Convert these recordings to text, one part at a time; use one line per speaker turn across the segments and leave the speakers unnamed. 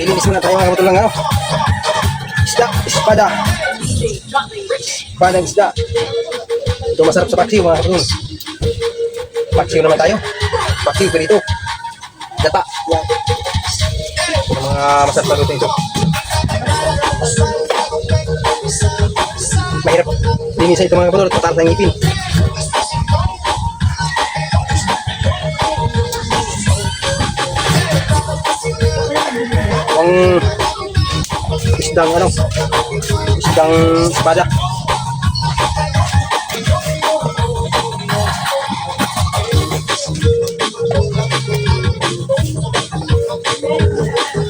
Ilinis muna tayo mga kapatid lang ano. Isda, espada. Espada ng isda. Ito masarap sa paksiw mga kapatid. Paksiw naman tayo. Paksiw perito. Data. Yan. Ito mga masarap na luto ito. Mahirap linisan ito mga kapatid. Mataras ng ngipin. Ang isdang ano, isdang espada.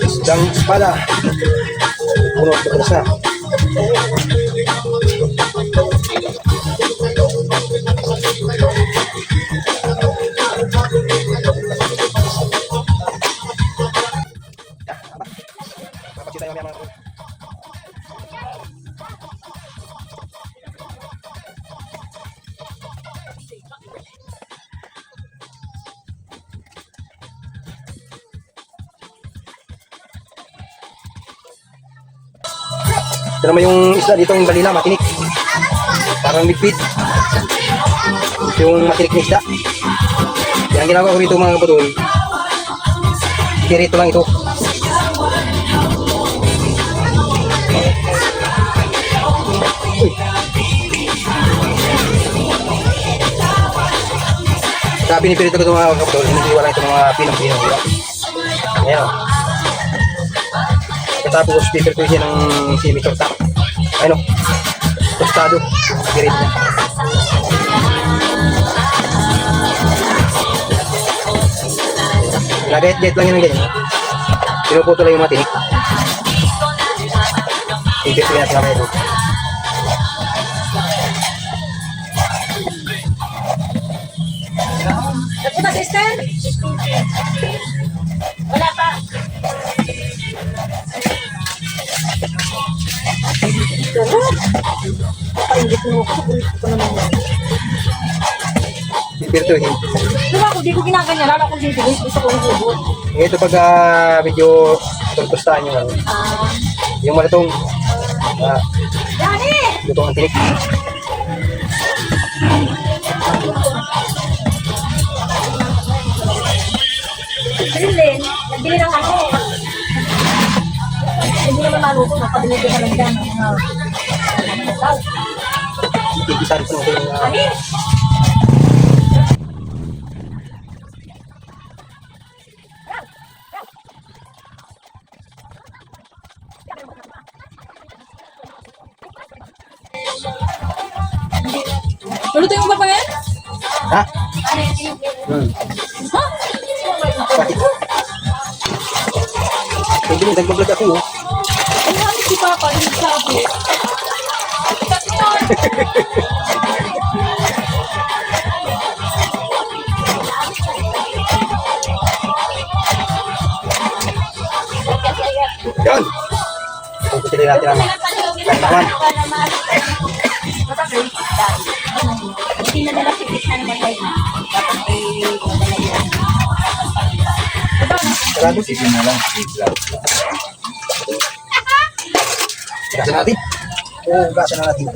Isdang espada. Puno terus na. Ito naman yung isda dito, yung balila, matinik. Parang bigpit. Ito yung matinik na isda. Yan ang ginagawa ko rito mga kapatid. Pirito lang ito. Saka pinipirito ko ito mga kapatid. Hinitiwala ito mga pinang-pinang. Ayan o. Tapos pipirito siya ng semi-torta. Ano? Tostado. Pirit niya. Nagayat-gayat lang yun ng ganyan. Pinuputo lang yung mga tinik. Pipirito natin naman ito.
Ito ba, sister? Wala pa.
Pipirituhin.
Diba ako, di ko ginaganyan. Lalo akong dito. Gusto ko yung hugot.
Ito pag medyo tustustahan yung ano. Yung malatong
Dani!
lutong ang tinik.
Rilin, nagbili ng ano. Hindi naman maluto. Nakabili ko na lang dyan.
Ikikisan ko yung
Ani? Maluto yung ba yan?
ha?
Ha?
Bakit? Hindi mo nagbablog ako.
Ay, ano si Papa? Hindi sabi.
Yan! Pagkutilin natin ang kanaman.
Hindi na dala si Krishna naman tayo. Dapat ay
Sarado. Sige na lang. Gasan natin. Oo, gasan na natin.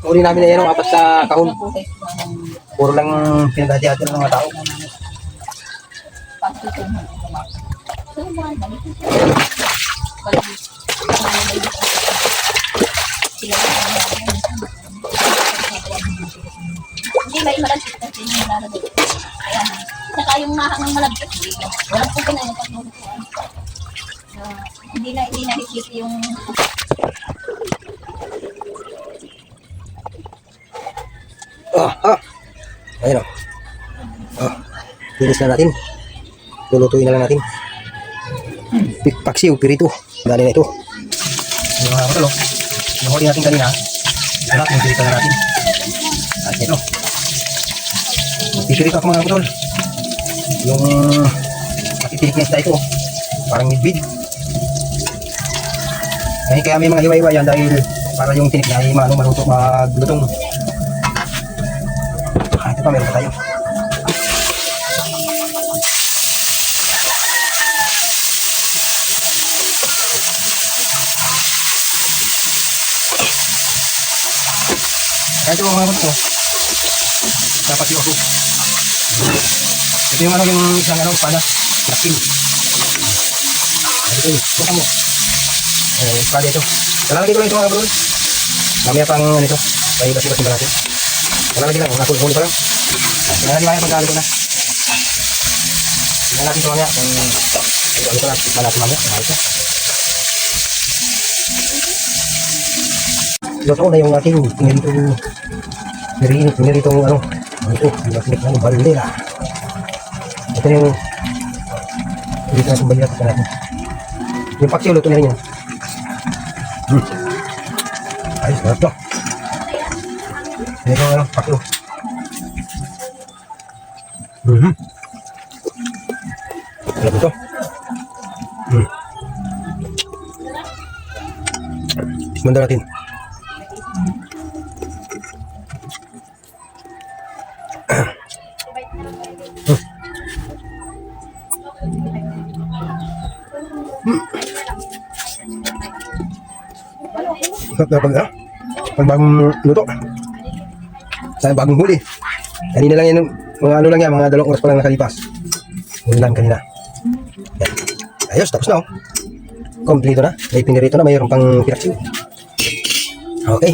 Uli namin na yan ang apat sa kahon. Puro lang pinagahati-hati ng mga tao.
Hindi may malagkit na lalagay. Ayan. Saka yung mahangang malagkit. Walang po pinayang hindi na higit yung
Ayun o. Linis na natin. Lulutuin na lang natin. Paksiw, pirito. Dali na ito. Yung mga kapatalo. Yung huli natin kanina. Anak, yung pirito na natin. At ito. Pipirito ako mga kapatalo. Yung matitinik na isda ito. Parang midbid. Kaya may mga hiwa-hiwa yan dahil para yung tinik na ay maluto maglutong. Ito pa, meron pa tayo. Kaya ito mga kapatid ko. Dapat yung ako. Ito yung yung isang espada. Lakin. Ito yung, buka mo. Espada ito. Nalalagay ko lang ito mga kapatid. Mamaya pang ito. May basi-basi ba natin? Nalalagay lang. Nakul-huli pa lang. Nalalagay lang yung pagkali ko na. Tingnan natin ito mamaya. Kung ito na. Tingnan natin mamaya. Ito. Luto na yung ating pinirito ano. Ito. Yung bandera. Ito yung dito natin balikat natin. Yung paksiw, luto na rin yan. Ay, sarap to. Ito ano, paksiw. Sarap ito. Tikman daw natin. Pag bagong luto. Sa bagong huli. Kanina lang yan, mga ano lang yan, mga 2 oras pa lang nakalipas. Huli lang kanina. Yan. Ayos, tapos na oh. Kompleto na. May pinirito na, mayroon pang piraksiw. Okay.